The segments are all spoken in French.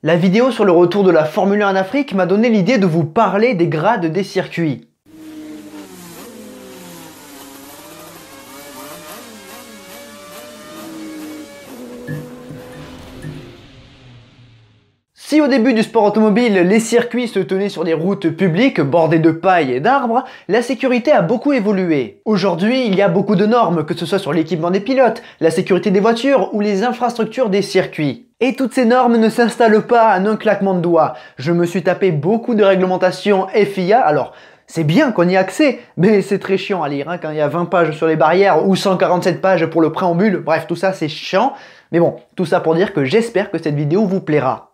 La vidéo sur le retour de la Formule 1 en Afrique m'a donné l'idée de vous parler des grades des circuits. Si au début du sport automobile, les circuits se tenaient sur des routes publiques bordées de paille et d'arbres, la sécurité a beaucoup évolué. Aujourd'hui, il y a beaucoup de normes, que ce soit sur l'équipement des pilotes, la sécurité des voitures ou les infrastructures des circuits. Et toutes ces normes ne s'installent pas en un claquement de doigts. Je me suis tapé beaucoup de réglementations FIA, alors c'est bien qu'on y ait accès, mais c'est très chiant à lire, quand il y a 20 pages sur les barrières ou 147 pages pour le préambule, bref, tout ça c'est chiant. Mais bon, tout ça pour dire que j'espère que cette vidéo vous plaira.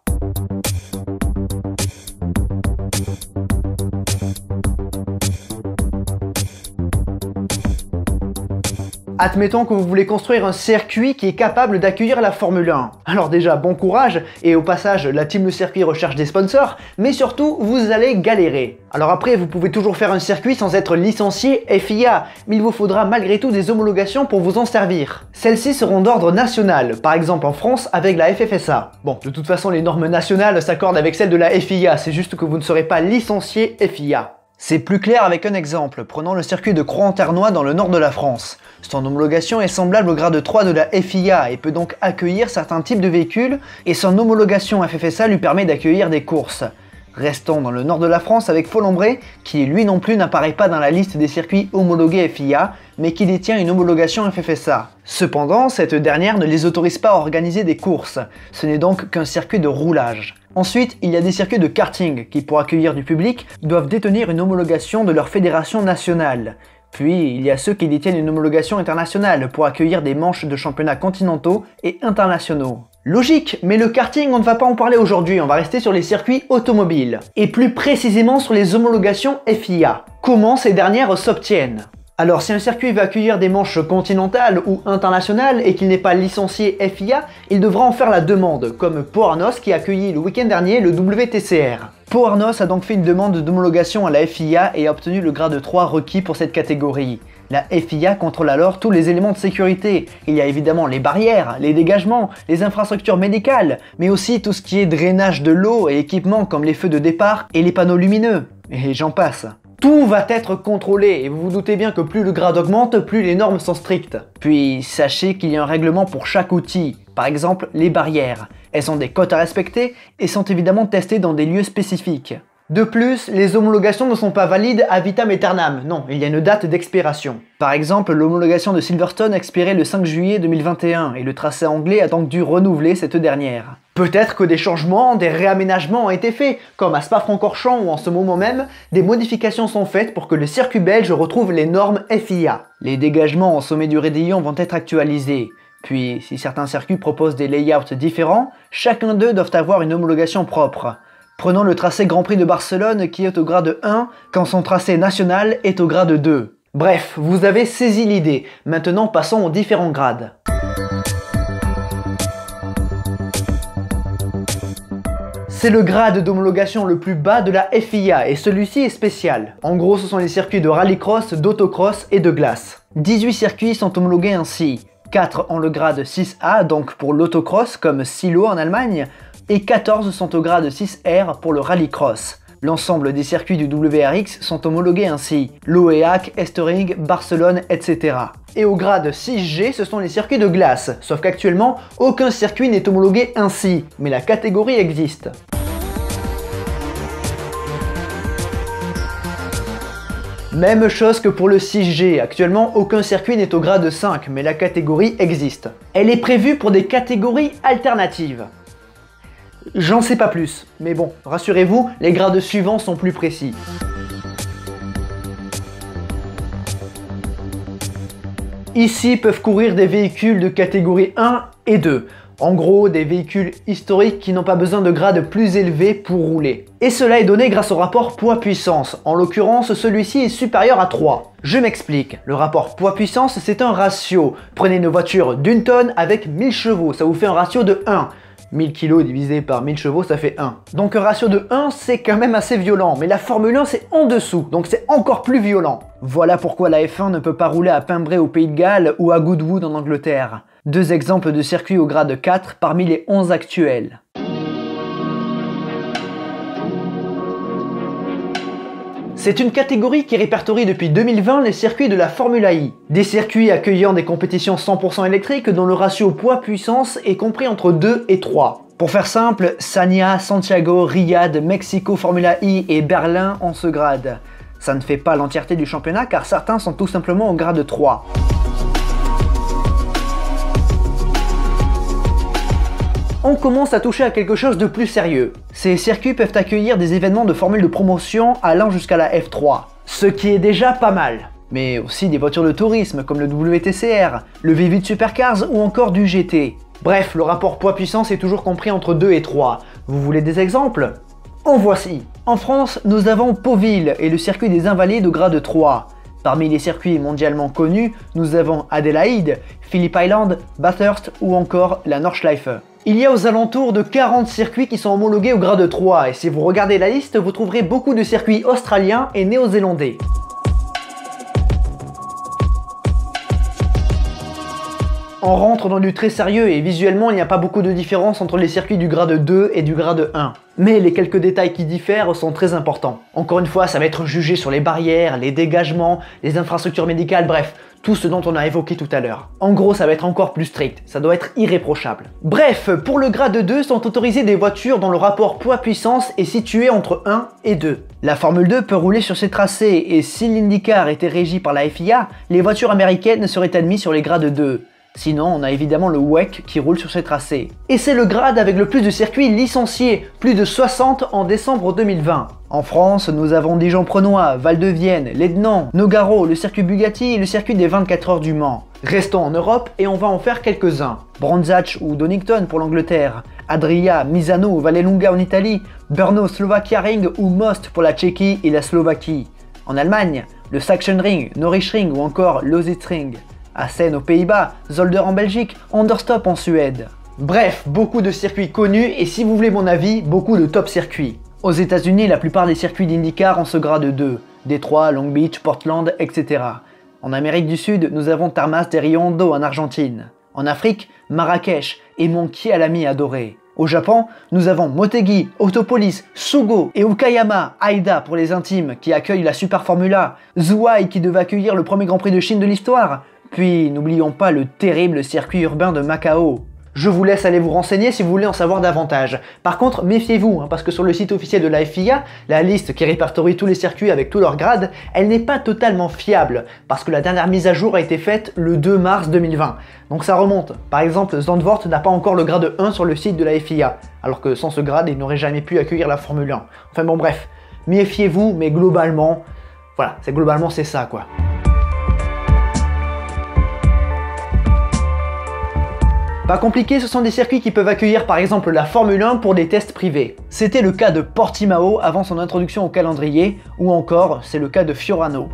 Admettons que vous voulez construire un circuit qui est capable d'accueillir la Formule 1. Alors déjà, bon courage, et au passage, la team Le Circuit recherche des sponsors, mais surtout, vous allez galérer. Alors après, vous pouvez toujours faire un circuit sans être licencié FIA, mais il vous faudra malgré tout des homologations pour vous en servir. Celles-ci seront d'ordre national, par exemple en France avec la FFSA. Bon, de toute façon, les normes nationales s'accordent avec celles de la FIA, c'est juste que vous ne serez pas licencié FIA. C'est plus clair avec un exemple, prenons le circuit de Croix-en-Ternois dans le nord de la France. Son homologation est semblable au grade 3 de la FIA et peut donc accueillir certains types de véhicules, et son homologation FFSA lui permet d'accueillir des courses. Restons dans le nord de la France avec Folombré, qui lui non plus n'apparaît pas dans la liste des circuits homologués FIA, mais qui détient une homologation FFSA. Cependant, cette dernière ne les autorise pas à organiser des courses, ce n'est donc qu'un circuit de roulage. Ensuite, il y a des circuits de karting qui, pour accueillir du public, doivent détenir une homologation de leur fédération nationale. Puis, il y a ceux qui détiennent une homologation internationale pour accueillir des manches de championnats continentaux et internationaux. Logique, mais le karting, on ne va pas en parler aujourd'hui, on va rester sur les circuits automobiles. Et plus précisément sur les homologations FIA. Comment ces dernières s'obtiennent ? Alors si un circuit veut accueillir des manches continentales ou internationales et qu'il n'est pas licencié FIA, il devra en faire la demande, comme Pau Arnos qui a accueilli le week-end dernier le WTCR. Pau Arnos a donc fait une demande d'homologation à la FIA et a obtenu le grade 3 requis pour cette catégorie. La FIA contrôle alors tous les éléments de sécurité. Il y a évidemment les barrières, les dégagements, les infrastructures médicales, mais aussi tout ce qui est drainage de l'eau et équipements comme les feux de départ et les panneaux lumineux. Et j'en passe. Tout va être contrôlé et vous vous doutez bien que plus le grade augmente, plus les normes sont strictes. Puis sachez qu'il y a un règlement pour chaque outil, par exemple les barrières. Elles ont des cotes à respecter et sont évidemment testées dans des lieux spécifiques. De plus, les homologations ne sont pas valides à vitam aeternam, non, il y a une date d'expiration. Par exemple, l'homologation de Silverstone expirait le 5 juillet 2021 et le tracé anglais a donc dû renouveler cette dernière. Peut-être que des changements, des réaménagements ont été faits, comme à Spa-Francorchamps où en ce moment même, des modifications sont faites pour que le circuit belge retrouve les normes FIA. Les dégagements au sommet du raidillon vont être actualisés. Puis, si certains circuits proposent des layouts différents, chacun d'eux doivent avoir une homologation propre. Prenons le tracé Grand Prix de Barcelone qui est au grade 1, quand son tracé national est au grade 2. Bref, vous avez saisi l'idée. Maintenant, passons aux différents grades. C'est le grade d'homologation le plus bas de la FIA et celui-ci est spécial. En gros, ce sont les circuits de rallycross, d'autocross et de glace. 18 circuits sont homologués ainsi. 4 ont le grade 6A, donc pour l'autocross comme Silo en Allemagne, et 14 sont au grade 6R pour le rallycross. L'ensemble des circuits du WRX sont homologués ainsi, Loéac, Estering, Barcelone, etc. Et au grade 6G, ce sont les circuits de glace, sauf qu'actuellement, aucun circuit n'est homologué ainsi, mais la catégorie existe. Même chose que pour le 6G, actuellement aucun circuit n'est au grade 5, mais la catégorie existe. Elle est prévue pour des catégories alternatives. J'en sais pas plus, mais bon, rassurez-vous, les grades suivants sont plus précis. Ici peuvent courir des véhicules de catégorie 1 et 2. En gros, des véhicules historiques qui n'ont pas besoin de grades plus élevés pour rouler. Et cela est donné grâce au rapport poids-puissance. En l'occurrence, celui-ci est supérieur à 3. Je m'explique. Le rapport poids-puissance, c'est un ratio. Prenez une voiture d'une tonne avec 1000 chevaux, ça vous fait un ratio de 1. 1000 kg divisé par 1000 chevaux, ça fait 1. Donc un ratio de 1, c'est quand même assez violent, mais la Formule 1, c'est en dessous, donc c'est encore plus violent. Voilà pourquoi la F1 ne peut pas rouler à Pembrey au Pays de Galles ou à Goodwood en Angleterre. Deux exemples de circuits au grade 4 parmi les 11 actuels. C'est une catégorie qui répertorie depuis 2020 les circuits de la Formule I. Des circuits accueillant des compétitions 100% électriques dont le ratio poids-puissance est compris entre 2 et 3. Pour faire simple, Sanya, Santiago, Riyad, Mexico Formula I et Berlin en ce grade. Ça ne fait pas l'entièreté du championnat car certains sont tout simplement au grade 3. On commence à toucher à quelque chose de plus sérieux. Ces circuits peuvent accueillir des événements de formule de promotion allant jusqu'à la F3, ce qui est déjà pas mal. Mais aussi des voitures de tourisme comme le WTCR, le V8 Supercars ou encore du GT. Bref, le rapport poids-puissance est toujours compris entre 2 et 3. Vous voulez des exemples? En voici. En France, nous avons Pauville et le circuit des Invalides au grade 3. Parmi les circuits mondialement connus, nous avons Adélaïde, Phillip Island, Bathurst ou encore la Nordschleife. Il y a aux alentours de 40 circuits qui sont homologués au grade 3 et si vous regardez la liste, vous trouverez beaucoup de circuits australiens et néo-zélandais. On rentre dans du très sérieux et visuellement il n'y a pas beaucoup de différence entre les circuits du grade 2 et du grade 1. Mais les quelques détails qui diffèrent sont très importants. Encore une fois, ça va être jugé sur les barrières, les dégagements, les infrastructures médicales, bref, tout ce dont on a évoqué tout à l'heure. En gros, ça va être encore plus strict, ça doit être irréprochable. Bref, pour le grade 2 sont autorisées des voitures dont le rapport poids-puissance est situé entre 1 et 2. La Formule 2 peut rouler sur ces tracés et si l'IndyCar était régi par la FIA, les voitures américaines seraient admises sur les grades 2. Sinon, on a évidemment le WEC qui roule sur ces tracés. Et c'est le grade avec le plus de circuits licenciés, plus de 60 en décembre 2020. En France, nous avons Dijon-Prenois, Val-de-Vienne, Lédenon, Nogaro, le circuit Bugatti et le circuit des 24 heures du Mans. Restons en Europe et on va en faire quelques-uns. Brandzach ou Donington pour l'Angleterre, Adria, Misano, Vallelunga en Italie, Brno, Slovakia Ring ou Most pour la Tchéquie et la Slovaquie. En Allemagne, le Sachsenring, Norrisring ou encore Lausitzring. Assen aux Pays-Bas, Zolder en Belgique, Anderstorp en Suède. Bref, beaucoup de circuits connus et si vous voulez mon avis, beaucoup de top circuits. Aux États-Unis, la plupart des circuits d'IndyCar ont ce grade 2, Détroit, Long Beach, Portland, etc. En Amérique du Sud, nous avons Termas de Rio Hondo en Argentine. En Afrique, Marrakech et mon Kyalami adoré. Au Japon, nous avons Motegi, Autopolis, Sugo et Okayama, Aida pour les intimes qui accueillent la Super Formula, Zhuhai qui devait accueillir le premier Grand Prix de Chine de l'histoire. Puis, n'oublions pas le terrible circuit urbain de Macao. Je vous laisse aller vous renseigner si vous voulez en savoir davantage. Par contre, méfiez-vous, parce que sur le site officiel de la FIA, la liste qui répertorie tous les circuits avec tous leurs grades, elle n'est pas totalement fiable, parce que la dernière mise à jour a été faite le 2 mars 2020. Donc ça remonte. Par exemple, Zandvoort n'a pas encore le grade 1 sur le site de la FIA, alors que sans ce grade, il n'aurait jamais pu accueillir la Formule 1. Enfin bon bref, méfiez-vous, mais globalement, voilà, c'est ça quoi. Pas compliqué, ce sont des circuits qui peuvent accueillir par exemple la Formule 1 pour des tests privés. C'était le cas de Portimao avant son introduction au calendrier, ou encore c'est le cas de Fiorano.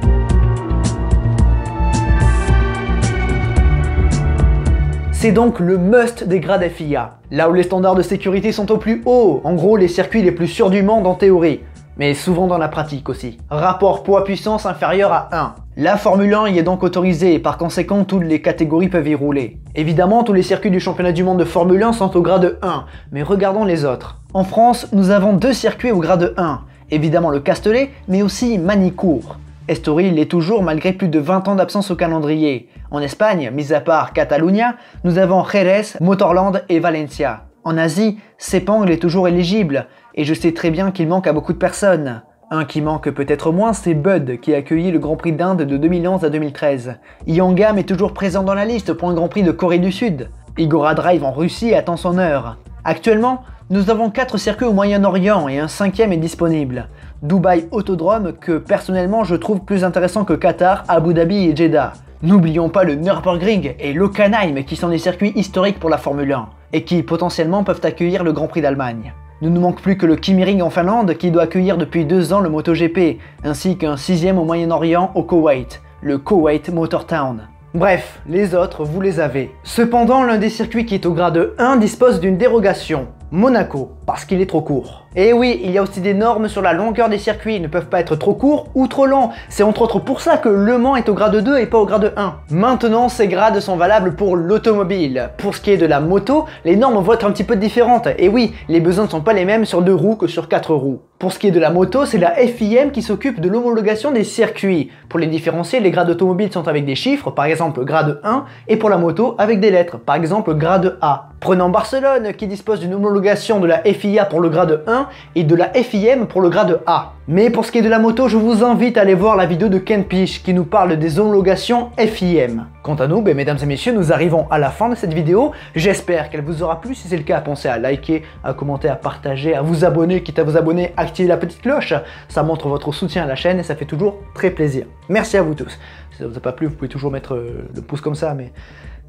C'est donc le must des grades FIA. Là où les standards de sécurité sont au plus haut, en gros les circuits les plus sûrs du monde en théorie, mais souvent dans la pratique aussi. Rapport poids-puissance inférieur à 1. La Formule 1 y est donc autorisée et par conséquent toutes les catégories peuvent y rouler. Évidemment, tous les circuits du championnat du monde de Formule 1 sont au grade 1, mais regardons les autres. En France, nous avons 2 circuits au grade 1. Évidemment le Castellet, mais aussi Manicourt. Estoril l'est toujours malgré plus de 20 ans d'absence au calendrier. En Espagne, mis à part Catalunya, nous avons Jerez, Motorland et Valencia. En Asie, Sepang est toujours éligible, et je sais très bien qu'il manque à beaucoup de personnes. Un qui manque peut-être moins, c'est Bud, qui a accueilli le Grand Prix d'Inde de 2011 à 2013. Yangam est toujours présent dans la liste pour un Grand Prix de Corée du Sud. Igora Drive en Russie attend son heure. Actuellement, nous avons 4 circuits au Moyen-Orient et un 5e est disponible. Dubaï Autodrome que personnellement je trouve plus intéressant que Qatar, Abu Dhabi et Jeddah. N'oublions pas le Nürburgring et l'Hockenheim qui sont des circuits historiques pour la Formule 1 et qui potentiellement peuvent accueillir le Grand Prix d'Allemagne. Ne nous manque plus que le Kimi-Ring en Finlande qui doit accueillir depuis 2 ans le MotoGP, ainsi qu'un 6e au Moyen-Orient au Koweït, le Koweït Motor Town. Bref, les autres, vous les avez. Cependant, l'un des circuits qui est au grade 1 dispose d'une dérogation. Monaco, parce qu'il est trop court. Et oui, il y a aussi des normes sur la longueur des circuits, ils ne peuvent pas être trop courts ou trop longs. C'est entre autres pour ça que Le Mans est au grade 2 et pas au grade 1. Maintenant, ces grades sont valables pour l'automobile. Pour ce qui est de la moto, les normes vont être un petit peu différentes. Et oui, les besoins ne sont pas les mêmes sur 2 roues que sur 4 roues. Pour ce qui est de la moto, c'est la FIM qui s'occupe de l'homologation des circuits. Pour les différencier, les grades automobiles sont avec des chiffres, par exemple grade 1, et pour la moto avec des lettres, par exemple grade A. Prenons Barcelone qui dispose d'une homologation de la FIA pour le grade 1 et de la FIM pour le grade A. Mais pour ce qui est de la moto, je vous invite à aller voir la vidéo de Ken Piche qui nous parle des homologations FIM. Quant à nous, mesdames et messieurs, nous arrivons à la fin de cette vidéo. J'espère qu'elle vous aura plu. Si c'est le cas, pensez à liker, à commenter, à partager, à vous abonner, quitte à vous abonner, activer la petite cloche. Ça montre votre soutien à la chaîne et ça fait toujours très plaisir. Merci à vous tous. Si ça vous a pas plu, vous pouvez toujours mettre le pouce comme ça, mais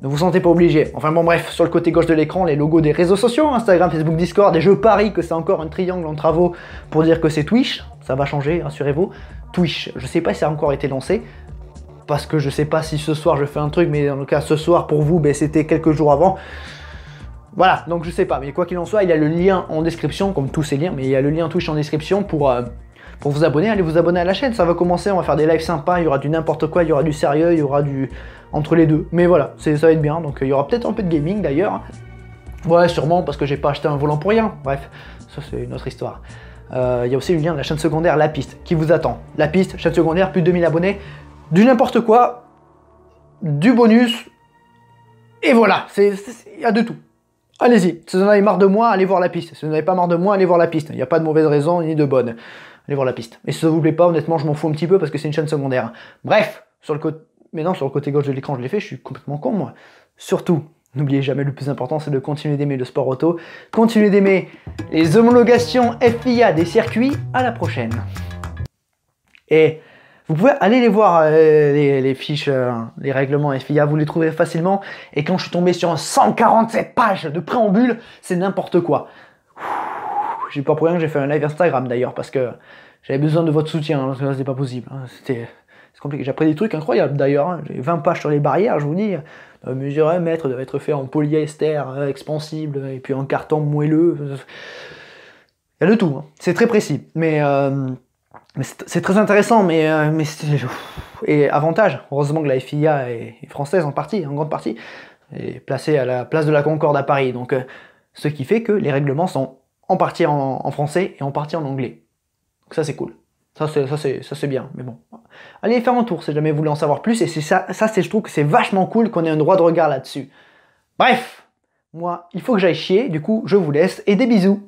ne vous sentez pas obligé. Enfin bon bref, sur le côté gauche de l'écran, les logos des réseaux sociaux, Instagram, Facebook, Discord, et je parie que c'est encore un triangle en travaux pour dire que c'est Twitch. Ça va changer, rassurez-vous. Twitch, je sais pas si ça a encore été lancé, parce que je sais pas si ce soir je fais un truc, mais dans le cas ce soir pour vous, c'était quelques jours avant. Voilà, donc je sais pas, mais quoi qu'il en soit, il y a le lien en description, comme tous ces liens, mais il y a le lien Twitch en description pour vous abonner, allez vous abonner à la chaîne, ça va commencer, on va faire des lives sympas, il y aura du n'importe quoi, il y aura du sérieux, il y aura du entre les deux, mais voilà, ça va être bien, donc il y aura peut-être un peu de gaming d'ailleurs, ouais sûrement parce que j'ai pas acheté un volant pour rien, bref, ça c'est une autre histoire. Il y a aussi le lien de la chaîne secondaire La Piste qui vous attend, La Piste, chaîne secondaire, plus de 2000 abonnés, du n'importe quoi, du bonus, et voilà, il y a de tout. Allez-y, si vous en avez marre de moi, allez voir La Piste, si vous n'avez pas marre de moi, allez voir La Piste, il n'y a pas de mauvaise raison ni de bonne. Allez voir La Piste. Et si ça vous plaît pas, honnêtement, je m'en fous un petit peu parce que c'est une chaîne secondaire. Bref, sur le côté gauche de l'écran, je l'ai fait, je suis complètement con, moi. Surtout, n'oubliez jamais, le plus important, c'est de continuer d'aimer le sport auto, continuer d'aimer les homologations FIA des circuits. À la prochaine. Et vous pouvez aller les voir, les fiches, les règlements FIA, vous les trouvez facilement. Et quand je suis tombé sur 147 pages de préambule, c'est n'importe quoi. J'ai pas pour rien que j'ai fait un live Instagram d'ailleurs, parce que j'avais besoin de votre soutien, parce que là c'était pas possible. C'est compliqué. J'ai appris des trucs incroyables d'ailleurs. J'ai 20 pages sur les barrières, je vous dis. Mesurer 1 mètre doit être fait en polyester expansible, et puis en carton moelleux. Il y a de tout, c'est très précis. Mais c'est très intéressant, et avantage, heureusement que la FIA est française en partie, en grande partie, est placée à la place de la Concorde à Paris. Donc, ce qui fait que les règlements sont en partie en français et en partie en anglais. Donc ça c'est cool. Ça c'est bien, mais bon. Allez faire un tour si jamais vous voulez en savoir plus, et c'est je trouve que c'est vachement cool qu'on ait un droit de regard là-dessus. Bref, moi, il faut que j'aille chier, du coup je vous laisse, et des bisous.